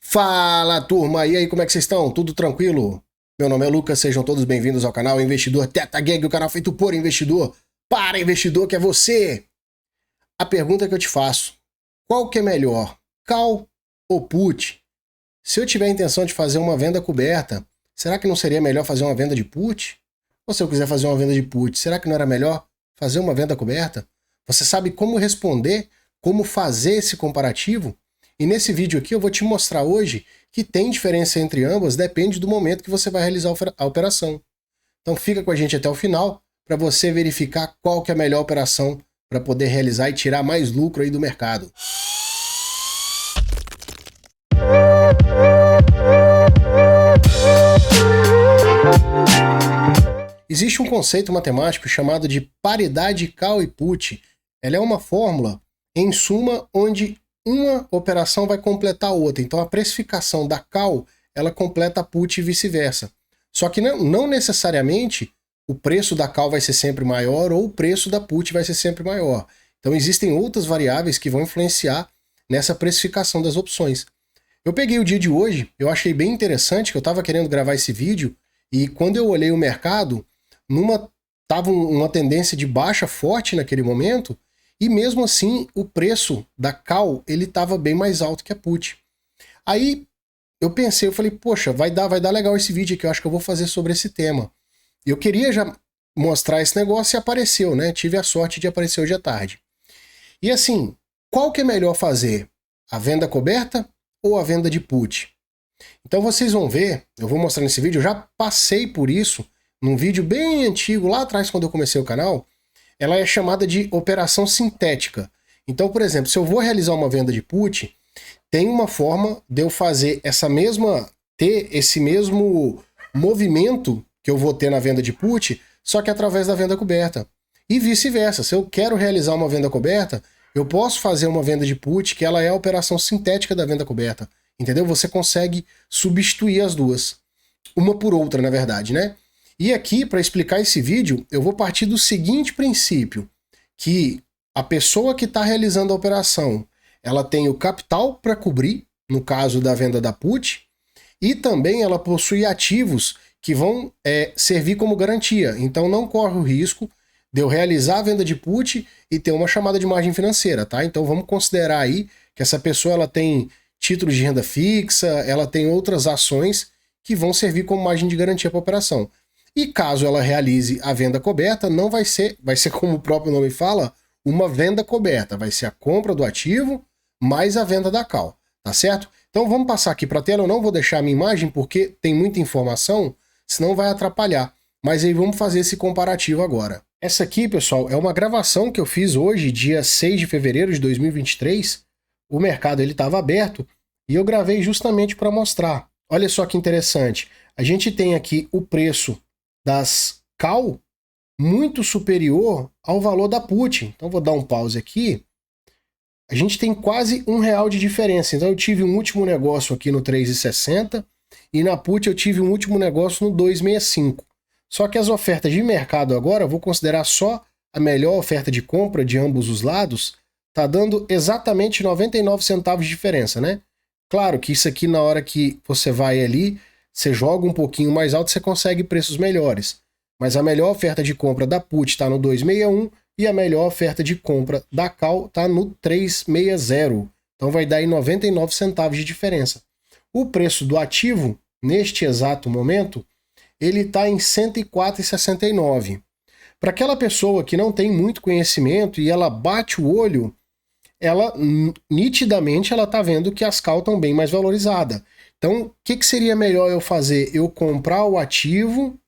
Fala, turma! E aí, como é que vocês estão? Tudo tranquilo? Meu nome é Lucas, sejam todos bem-vindos ao canal Investidor Teta Gang, o canal feito por investidor, para investidor, que é você! A pergunta que eu te faço, qual que é melhor, call ou put? Se eu tiver a intenção de fazer uma venda coberta, será que não seria melhor fazer uma venda de put? Ou se eu quiser fazer uma venda de put, será que não era melhor fazer uma venda coberta? Você sabe como responder, como fazer esse comparativo? E nesse vídeo aqui eu vou te mostrar hoje que tem diferença entre ambas, depende do momento que você vai realizar a operação. Então fica com a gente até o final para você verificar qual que é a melhor operação para poder realizar e tirar mais lucro aí do mercado. Existe um conceito matemático chamado de paridade call e put. Ela é uma fórmula, em suma, onde uma operação vai completar a outra. Então a precificação da call, ela completa a put e vice-versa. Só que não necessariamente o preço da call vai ser sempre maior ou o preço da put vai ser sempre maior. Então existem outras variáveis que vão influenciar nessa precificação das opções. Eu peguei o dia de hoje, eu achei bem interessante, que eu estava querendo gravar esse vídeo, e quando eu olhei o mercado, tava uma tendência de baixa forte naquele momento, e mesmo assim o preço da call ele estava bem mais alto que a put. Aí eu pensei, eu falei, poxa, vai dar legal esse vídeo aqui, eu acho que eu vou fazer sobre esse tema. Eu queria já mostrar esse negócio e apareceu, né? Tive a sorte de aparecer hoje à tarde. E assim, qual que é melhor fazer? A venda coberta ou a venda de put? Então vocês vão ver, eu vou mostrar nesse vídeo, eu já passei por isso num vídeo bem antigo, lá atrás quando eu comecei o canal. Ela é chamada de operação sintética. Então, por exemplo, se eu vou realizar uma venda de put, tem uma forma de eu fazer ter esse mesmo movimento que eu vou ter na venda de put, só que através da venda coberta. E vice-versa, se eu quero realizar uma venda coberta, eu posso fazer uma venda de put, que ela é a operação sintética da venda coberta. Entendeu? Você consegue substituir as duas. Uma por outra, na verdade, né? E aqui, para explicar esse vídeo, eu vou partir do seguinte princípio, que a pessoa que está realizando a operação, ela tem o capital para cobrir, no caso da venda da put, e também ela possui ativos que vão servir como garantia. Então não corre o risco de eu realizar a venda de put e ter uma chamada de margem financeira, tá? Então vamos considerar aí que essa pessoa ela tem títulos de renda fixa, ela tem outras ações que vão servir como margem de garantia para a operação. E caso ela realize a venda coberta, não vai ser como o próprio nome fala, uma venda coberta. Vai ser a compra do ativo mais a venda da call, tá certo? Então vamos passar aqui para a tela, eu não vou deixar a minha imagem porque tem muita informação, senão vai atrapalhar. Mas aí vamos fazer esse comparativo agora. Essa aqui, pessoal, é uma gravação que eu fiz hoje, dia 6 de fevereiro de 2023. O mercado ele estava aberto e eu gravei justamente para mostrar. Olha só que interessante. A gente tem aqui o preço das call muito superior ao valor da put. Então vou dar um pause aqui. A gente tem quase R$1 de diferença. Então eu tive um último negócio aqui no 3,60 e na put eu tive um último negócio no 2,65. Só que as ofertas de mercado agora, eu vou considerar só a melhor oferta de compra de ambos os lados, tá dando exatamente 99 centavos de diferença, né? Claro que isso aqui na hora que você vai ali, você joga um pouquinho mais alto, você consegue preços melhores. Mas a melhor oferta de compra da put está no 261 e a melhor oferta de compra da call está no 360. Então vai dar aí 99 centavos de diferença. O preço do ativo, neste exato momento, ele está em R$ 104,69. Para aquela pessoa que não tem muito conhecimento e ela bate o olho, ela nitidamente ela está vendo que as call estão bem mais valorizadas. Então, o que seria melhor eu fazer? Eu comprar o ativo,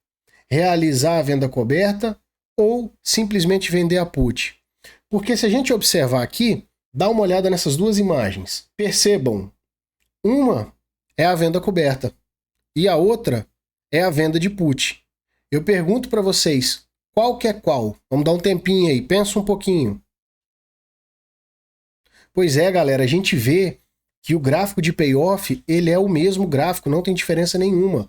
realizar a venda coberta ou simplesmente vender a put? Porque se a gente observar aqui, dá uma olhada nessas duas imagens. Percebam, uma é a venda coberta e a outra é a venda de put. Eu pergunto para vocês, qual que é qual? Vamos dar um tempinho aí, pensa um pouquinho. Pois é, galera, a gente vê que o gráfico de payoff, ele é o mesmo gráfico, não tem diferença nenhuma. O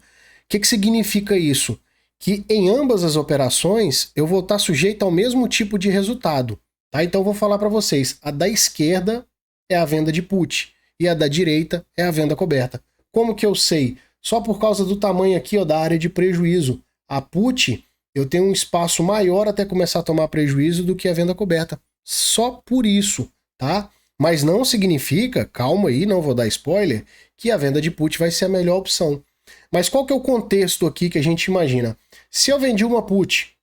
que significa isso? Que em ambas as operações eu vou estar sujeito ao mesmo tipo de resultado. Tá? Então eu vou falar para vocês, a da esquerda é a venda de put e a da direita é a venda coberta. Como que eu sei? Só por causa do tamanho aqui, ó, da área de prejuízo. A put, eu tenho um espaço maior até começar a tomar prejuízo do que a venda coberta. Só por isso, tá? Mas não significa, calma aí, não vou dar spoiler, que a venda de put vai ser a melhor opção. Mas qual que é o contexto aqui que a gente imagina? Se eu vendi uma put,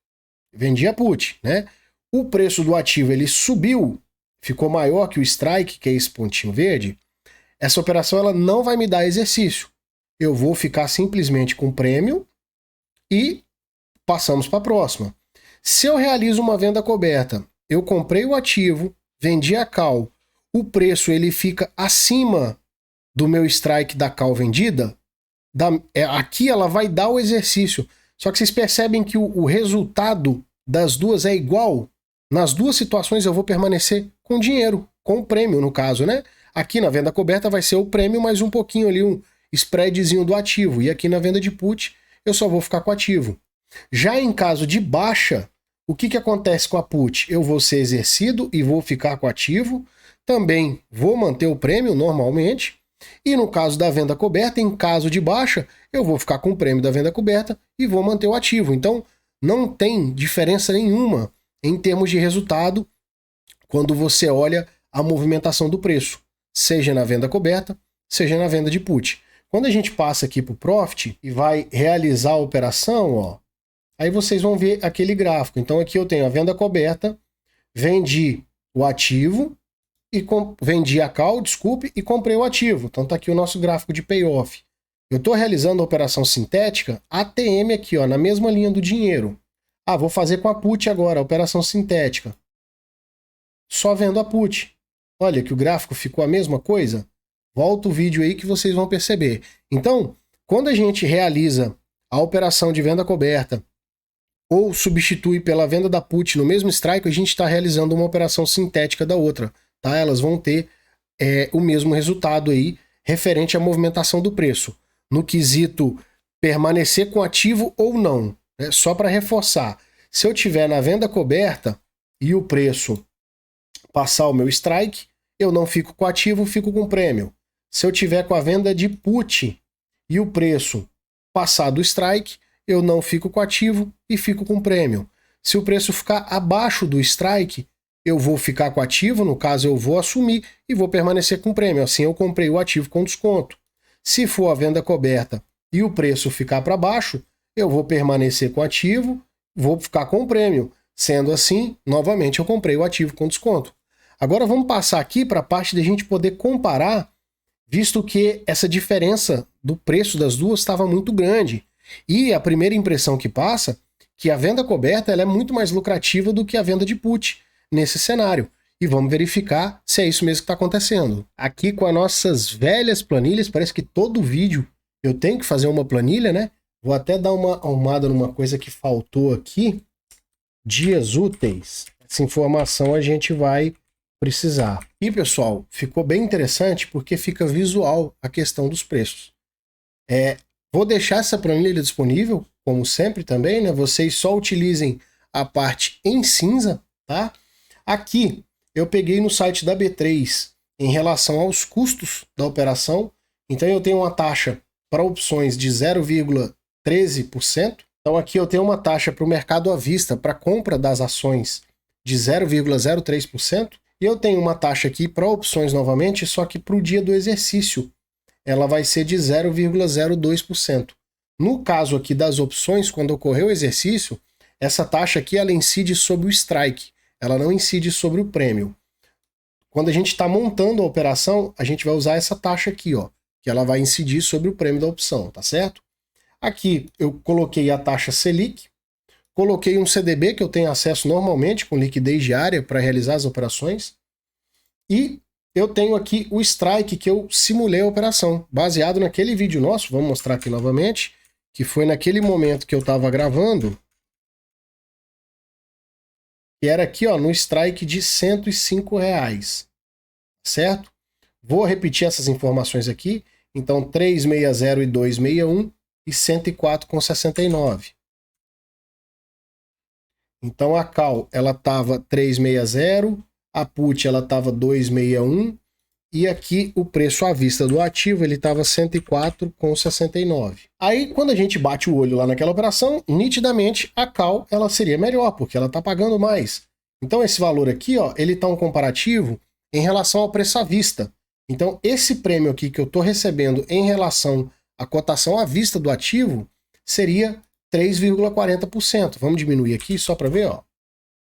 vendi a put, né? O preço do ativo ele subiu, ficou maior que o strike, que é esse pontinho verde. Essa operação ela não vai me dar exercício. Eu vou ficar simplesmente com prêmio e passamos para a próxima. Se eu realizo uma venda coberta, eu comprei o ativo, vendi a call, o preço ele fica acima do meu strike da call vendida, aqui ela vai dar o exercício. Só que vocês percebem que o resultado das duas é igual? Nas duas situações eu vou permanecer com dinheiro, com o prêmio no caso, né? Aqui na venda coberta vai ser o prêmio mais um pouquinho ali, um spreadzinho do ativo. E aqui na venda de put eu só vou ficar com o ativo. Já em caso de baixa, o que acontece com a put? Eu vou ser exercido e vou ficar com o ativo. Também vou manter o prêmio normalmente. E no caso da venda coberta, em caso de baixa, eu vou ficar com o prêmio da venda coberta e vou manter o ativo. Então, não tem diferença nenhuma em termos de resultado quando você olha a movimentação do preço, seja na venda coberta, seja na venda de put. Quando a gente passa aqui para o Profit e vai realizar a operação, ó, aí vocês vão ver aquele gráfico. Então aqui eu tenho a venda coberta, vendi o ativo, vendi a call, desculpe, e comprei o ativo. Então tá aqui o nosso gráfico de payoff. Eu estou realizando a operação sintética ATM aqui, ó, na mesma linha do dinheiro. Ah, vou fazer com a put agora, a operação sintética. Só vendo a put. Olha que o gráfico ficou a mesma coisa. Volta o vídeo aí que vocês vão perceber. Então, quando a gente realiza a operação de venda coberta ou substitui pela venda da put no mesmo strike, a gente está realizando uma operação sintética da outra. Tá? Elas vão ter o mesmo resultado aí referente à movimentação do preço. No quesito permanecer com ativo ou não. Né? Só para reforçar, se eu tiver na venda coberta e o preço passar o meu strike, eu não fico com ativo, fico com prêmio. Se eu tiver com a venda de put e o preço passar do strike, eu não fico com ativo e fico com prêmio. Se o preço ficar abaixo do strike, eu vou ficar com ativo, no caso eu vou assumir e vou permanecer com prêmio. Assim eu comprei o ativo com desconto. Se for a venda coberta e o preço ficar para baixo, eu vou permanecer com ativo, vou ficar com prêmio. Sendo assim, novamente eu comprei o ativo com desconto. Agora vamos passar aqui para a parte de a gente poder comparar, visto que essa diferença do preço das duas estava muito grande. E a primeira impressão que passa, que a venda coberta ela é muito mais lucrativa do que a venda de put nesse cenário. E vamos verificar se é isso mesmo que está acontecendo. Aqui com as nossas velhas planilhas, parece que todo vídeo eu tenho que fazer uma planilha, né? Vou até dar uma arrumada numa coisa que faltou aqui. Dias úteis. Essa informação a gente vai precisar. E pessoal, ficou bem interessante porque fica visual a questão dos preços. Vou deixar essa planilha disponível, como sempre também, né? Vocês só utilizem a parte em cinza, tá? Aqui eu peguei no site da B3 em relação aos custos da operação. Então eu tenho uma taxa para opções de 0,13%. Então aqui eu tenho uma taxa para o mercado à vista para compra das ações de 0,03%. E eu tenho uma taxa aqui para opções novamente, só que para o dia do exercício ela vai ser de 0,02%. No caso aqui das opções, quando ocorreu o exercício, essa taxa aqui ela incide sobre o strike, ela não incide sobre o prêmio. Quando a gente está montando a operação, a gente vai usar essa taxa aqui, ó, que ela vai incidir sobre o prêmio da opção, tá certo? Aqui eu coloquei a taxa Selic, coloquei um CDB que eu tenho acesso normalmente com liquidez diária para realizar as operações e eu tenho aqui o strike que eu simulei a operação, baseado naquele vídeo nosso, vamos mostrar aqui novamente, que foi naquele momento que eu estava gravando, que era aqui ó, no strike de R$105, certo? Vou repetir essas informações aqui, então 360 e 261 e 104,69. Então a call ela estava 360, a put ela estava 261 e aqui o preço à vista do ativo ele estava 104,69. Aí quando a gente bate o olho lá naquela operação, nitidamente a call ela seria melhor, porque ela está pagando mais. Então esse valor aqui, ó, ele está um comparativo em relação ao preço à vista. Então esse prêmio aqui que eu estou recebendo em relação à cotação à vista do ativo seria 3,40%. Vamos diminuir aqui só para ver, ó.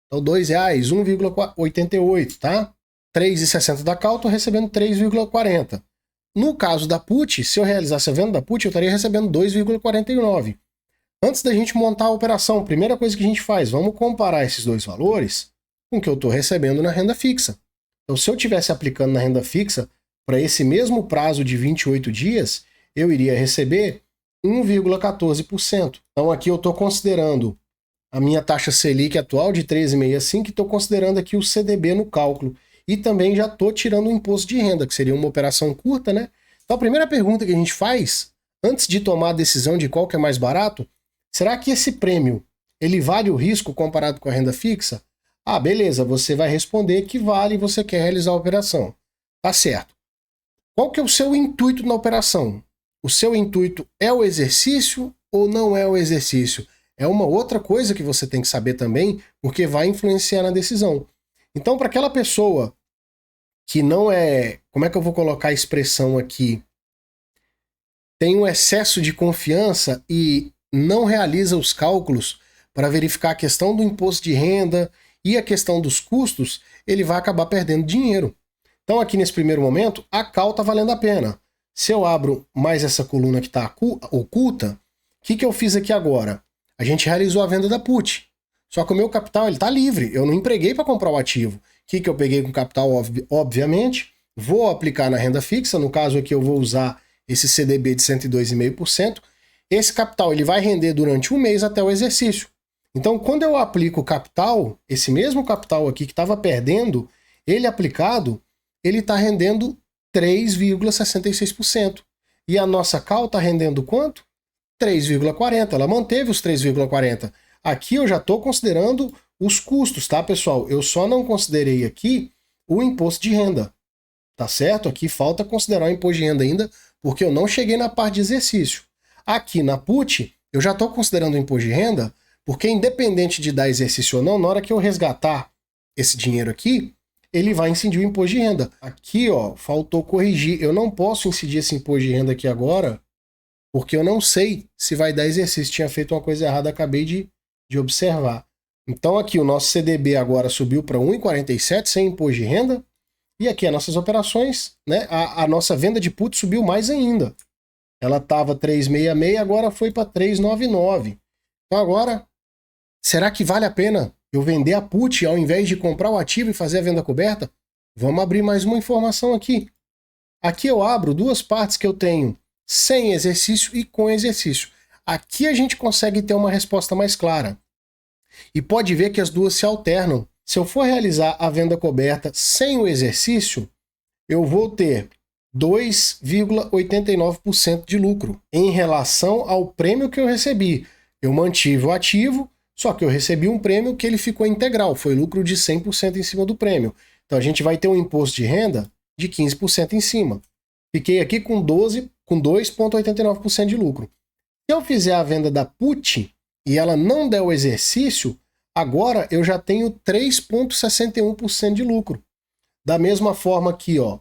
Então R$ 2,00, 1,88, tá? 3,60 da call, estou recebendo 3,40. No caso da put, se eu realizasse a venda da put, eu estaria recebendo 2,49. Antes da gente montar a operação, a primeira coisa que a gente faz, vamos comparar esses dois valores com o que eu estou recebendo na renda fixa. Então, se eu estivesse aplicando na renda fixa para esse mesmo prazo de 28 dias, eu iria receber 1,14%. Então, aqui eu estou considerando a minha taxa Selic atual de 13,65 e estou considerando aqui o CDB no cálculo. E também já estou tirando o imposto de renda, que seria uma operação curta, né? Então a primeira pergunta que a gente faz, antes de tomar a decisão de qual que é mais barato, será que esse prêmio, ele vale o risco comparado com a renda fixa? Ah, beleza, você vai responder que vale e você quer realizar a operação. Tá certo. Qual que é o seu intuito na operação? O seu intuito é o exercício ou não é o exercício? É uma outra coisa que você tem que saber também, porque vai influenciar na decisão. Então, para aquela pessoa que não é... Como é que eu vou colocar a expressão aqui? Tem um excesso de confiança e não realiza os cálculos para verificar a questão do imposto de renda e a questão dos custos, ele vai acabar perdendo dinheiro. Então, aqui nesse primeiro momento, a call está valendo a pena. Se eu abro mais essa coluna que está oculta, o que eu fiz aqui agora? A gente realizou a venda da put. Só que o meu capital está livre, eu não empreguei para comprar o ativo. O que eu peguei com capital, obviamente, vou aplicar na renda fixa, no caso aqui eu vou usar esse CDB de 102,5%. Esse capital ele vai render durante um mês até o exercício. Então, quando eu aplico o capital, esse mesmo capital aqui que estava perdendo, ele aplicado, ele está rendendo 3,66%. E a nossa call está rendendo quanto? 3,40%. Ela manteve os 3,40%. Aqui eu já estou considerando os custos, tá, pessoal? Eu só não considerei aqui o imposto de renda, tá certo? Aqui falta considerar o imposto de renda ainda, porque eu não cheguei na parte de exercício. Aqui na put, eu já estou considerando o imposto de renda, porque independente de dar exercício ou não, na hora que eu resgatar esse dinheiro aqui, ele vai incidir o imposto de renda. Aqui, ó, faltou corrigir. Eu não posso incidir esse imposto de renda aqui agora, porque eu não sei se vai dar exercício. Tinha feito uma coisa errada, acabei de observar. Então aqui o nosso CDB agora subiu para 1,47 sem imposto de renda. E aqui as nossas operações, né? A nossa venda de put subiu mais ainda. Ela estava 3,66, agora foi para 3,99. Então agora, será que vale a pena eu vender a put ao invés de comprar o ativo e fazer a venda coberta? Vamos abrir mais uma informação aqui. Aqui eu abro duas partes que eu tenho sem exercício e com exercício. Aqui a gente consegue ter uma resposta mais clara. E pode ver que as duas se alternam. Se eu for realizar a venda coberta sem o exercício, eu vou ter 2,89% de lucro em relação ao prêmio que eu recebi. Eu mantive o ativo, só que eu recebi um prêmio que ele ficou integral, foi lucro de 100% em cima do prêmio. Então a gente vai ter um imposto de renda de 15% em cima. Fiquei aqui com 2,89% de lucro. Se eu fizer a venda da put e ela não der o exercício, agora eu já tenho 3,61% de lucro. Da mesma forma aqui, ó,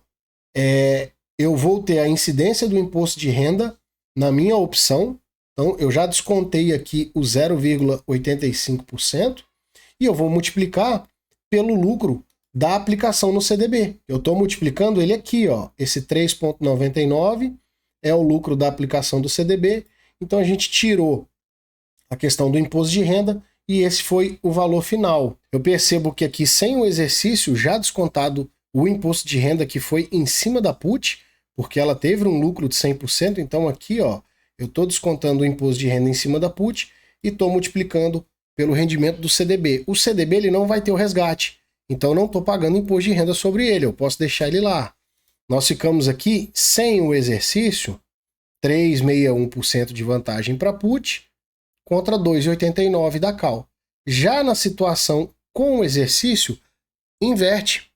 eu vou ter a incidência do imposto de renda na minha opção. Então, eu já descontei aqui o 0,85% e eu vou multiplicar pelo lucro da aplicação no CDB. Eu estou multiplicando ele aqui, ó. Esse 3,99 é o lucro da aplicação do CDB. Então, a gente tirou a questão do imposto de renda e esse foi o valor final. Eu percebo que aqui, sem o exercício, já descontado o imposto de renda que foi em cima da put, porque ela teve um lucro de 100%. Então, aqui, ó, eu estou descontando o imposto de renda em cima da put e estou multiplicando pelo rendimento do CDB. O CDB ele não vai ter o resgate, então eu não estou pagando imposto de renda sobre ele, eu posso deixar ele lá. Nós ficamos aqui sem o exercício, 3,61% de vantagem para put contra 2,89% da call. Já na situação com o exercício, inverte.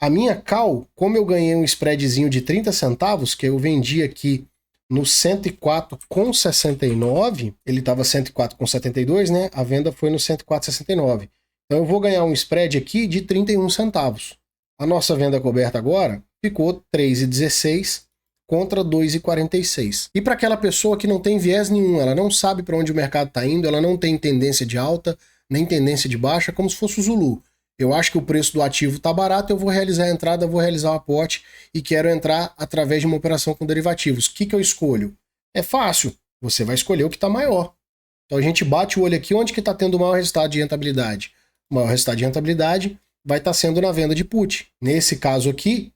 A minha call, como eu ganhei um spreadzinho de 30 centavos, que eu vendi aqui no 104,69, ele estava 104,72, né? A venda foi no 104,69. Então eu vou ganhar um spread aqui de 31 centavos. A nossa venda coberta agora ficou 3,16 contra 2,46. E para aquela pessoa que não tem viés nenhum, ela não sabe para onde o mercado está indo, ela não tem tendência de alta, nem tendência de baixa, como se fosse o Zulu. Eu acho que o preço do ativo está barato, eu vou realizar a entrada, vou realizar o aporte e quero entrar através de uma operação com derivativos. O que eu escolho? É fácil, você vai escolher o que está maior. Então a gente bate o olho aqui onde que está tendo o maior resultado de rentabilidade. O maior resultado de rentabilidade vai estar sendo na venda de put. Nesse caso aqui,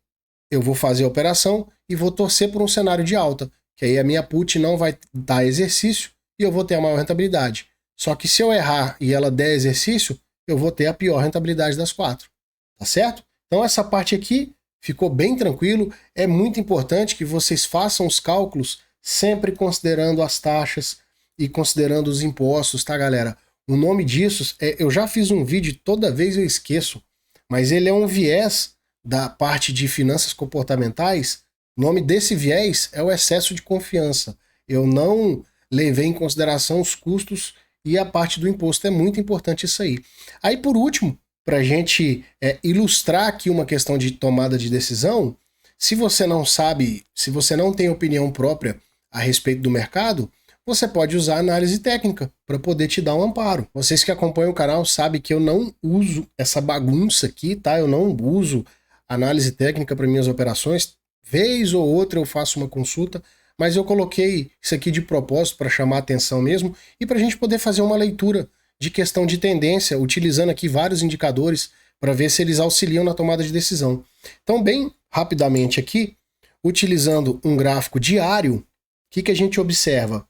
eu vou fazer a operação e vou torcer por um cenário de alta, que aí a minha put não vai dar exercício e eu vou ter a maior rentabilidade. Só que se eu errar e ela der exercício, eu vou ter a pior rentabilidade das 4. Tá certo? Então essa parte aqui ficou bem tranquilo. É muito importante que vocês façam os cálculos sempre considerando as taxas e considerando os impostos, tá, galera? O nome disso, eu já fiz um vídeo, toda vez eu esqueço, mas ele é um viés da parte de finanças comportamentais. O nome desse viés é o excesso de confiança. Eu não levei em consideração os custos e a parte do imposto. É muito importante isso aí. Aí, por último, para a gente ilustrar aqui uma questão de tomada de decisão, se você não sabe, se você não tem opinião própria a respeito do mercado, você pode usar análise técnica para poder te dar um amparo. Vocês que acompanham o canal sabem que eu não uso essa bagunça aqui, tá? Eu não uso análise técnica para minhas operações. Vez ou outra eu faço uma consulta, mas eu coloquei isso aqui de propósito para chamar a atenção mesmo e para a gente poder fazer uma leitura de questão de tendência, utilizando aqui vários indicadores para ver se eles auxiliam na tomada de decisão. Então, bem rapidamente aqui, utilizando um gráfico diário, o que a gente observa?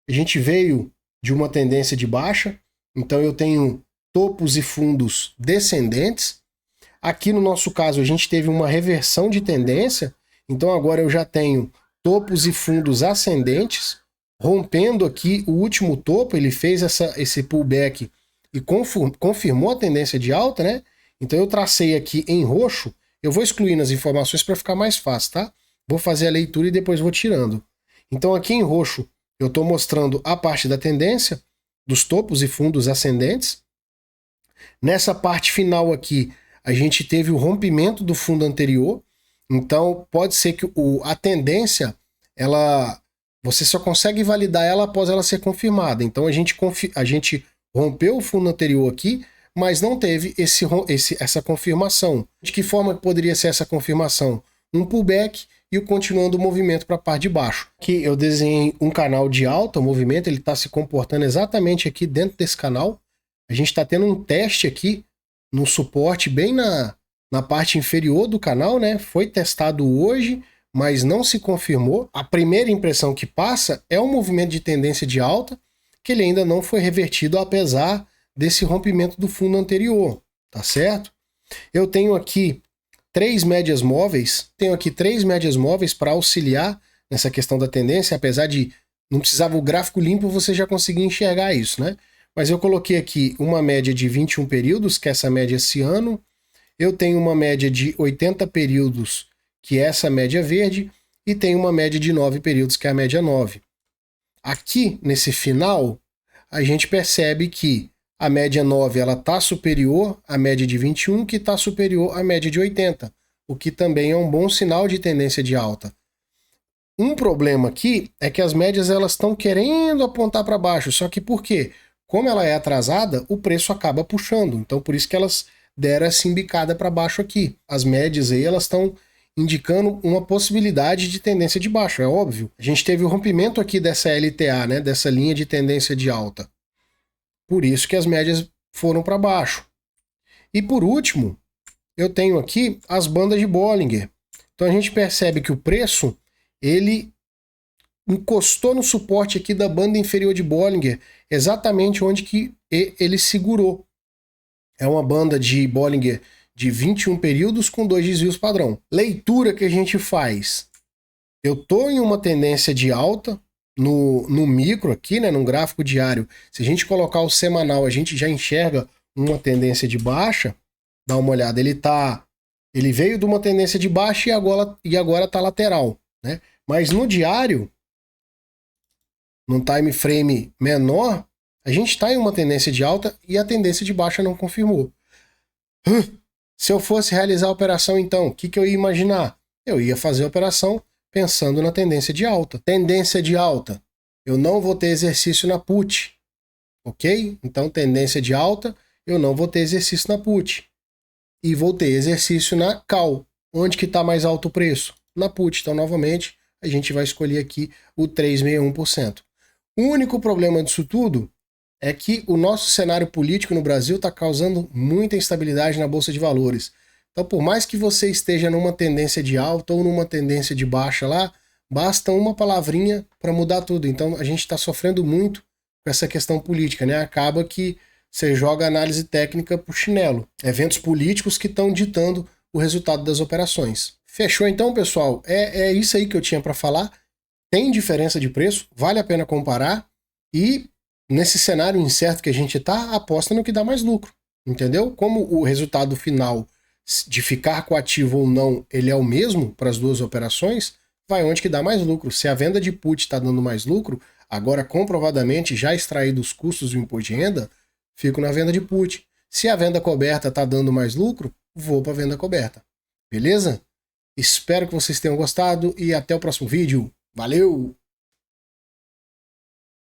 A gente veio de uma tendência de baixa, então eu tenho topos e fundos descendentes. Aqui no nosso caso a gente teve uma reversão de tendência, então agora eu já tenho topos e fundos ascendentes, rompendo aqui o último topo, ele fez esse pullback e confirmou a tendência de alta, né? Então eu tracei aqui em roxo, eu vou excluindo as informações para ficar mais fácil, tá? Vou fazer a leitura e depois vou tirando. Então aqui em roxo eu estou mostrando a parte da tendência, dos topos e fundos ascendentes. Nessa parte final aqui, a gente teve o rompimento do fundo anterior, então pode ser que a tendência, você só consegue validar ela após ela ser confirmada. Então a gente rompeu o fundo anterior aqui, mas não teve essa confirmação. De que forma poderia ser essa confirmação? Um pullback e o continuando o movimento para a parte de baixo. Aqui eu desenhei um canal de alta, o movimento ele está se comportando exatamente aqui dentro desse canal. A gente está tendo um teste aqui no suporte bem na parte inferior do canal, né? Foi testado hoje, mas não se confirmou. A primeira impressão que passa é um movimento de tendência de alta, que ele ainda não foi revertido apesar desse rompimento do fundo anterior, tá certo? Eu tenho aqui três médias móveis para auxiliar nessa questão da tendência, apesar de não precisava o gráfico limpo, você já conseguia enxergar isso, né? Mas eu coloquei aqui uma média de 21 períodos, que é essa média esse ano. Eu tenho uma média de 80 períodos, que é essa média verde, e tenho uma média de 9 períodos, que é a média 9. Aqui, nesse final, a gente percebe que a média 9 está superior à média de 21, que está superior à média de 80, o que também é um bom sinal de tendência de alta. Um problema aqui é que as médias estão querendo apontar para baixo, só que por quê? Como ela é atrasada, o preço acaba puxando, então por isso que elas deram essa embicada para baixo aqui. As médias aí estão indicando uma possibilidade de tendência de baixo, é óbvio. A gente teve o rompimento aqui dessa LTA, né, dessa linha de tendência de alta. Por isso que as médias foram para baixo. E por último, eu tenho aqui as bandas de Bollinger. Então a gente percebe que o preço, ele encostou no suporte aqui da banda inferior de Bollinger, exatamente onde que ele segurou. É uma banda de Bollinger de 21 períodos com 2 desvios padrão. Leitura que a gente faz. Eu estou em uma tendência de alta no micro aqui, né, num gráfico diário. Se a gente colocar o semanal, a gente já enxerga uma tendência de baixa. Dá uma olhada, ele está Ele veio de uma tendência de baixa e agora está lateral, né? Mas no diário, num time frame menor, a gente está em uma tendência de alta e a tendência de baixa não confirmou. Se eu fosse realizar a operação, então, o que eu ia imaginar? Eu ia fazer a operação pensando na tendência de alta. Tendência de alta, eu não vou ter exercício na put, ok? Então, tendência de alta, eu não vou ter exercício na put. E vou ter exercício na call. Onde que está mais alto o preço? Na put. Então, novamente, a gente vai escolher aqui o 3,61%. O único problema disso tudo é que o nosso cenário político no Brasil está causando muita instabilidade na Bolsa de Valores. Então, por mais que você esteja numa tendência de alta ou numa tendência de baixa lá, basta uma palavrinha para mudar tudo. Então, a gente está sofrendo muito com essa questão política, né? Acaba que você joga análise técnica pro chinelo. Eventos políticos que estão ditando o resultado das operações. Fechou então, pessoal? É isso aí que eu tinha para falar. Tem diferença de preço, vale a pena comparar e nesse cenário incerto que a gente tá, aposta no que dá mais lucro, entendeu? Como o resultado final de ficar com o ativo ou não, ele é o mesmo para as duas operações, vai onde que dá mais lucro. Se a venda de put está dando mais lucro, agora comprovadamente já extraído os custos do imposto de renda, fico na venda de put. Se a venda coberta está dando mais lucro, vou para a venda coberta. Beleza? Espero que vocês tenham gostado e até o próximo vídeo. Valeu!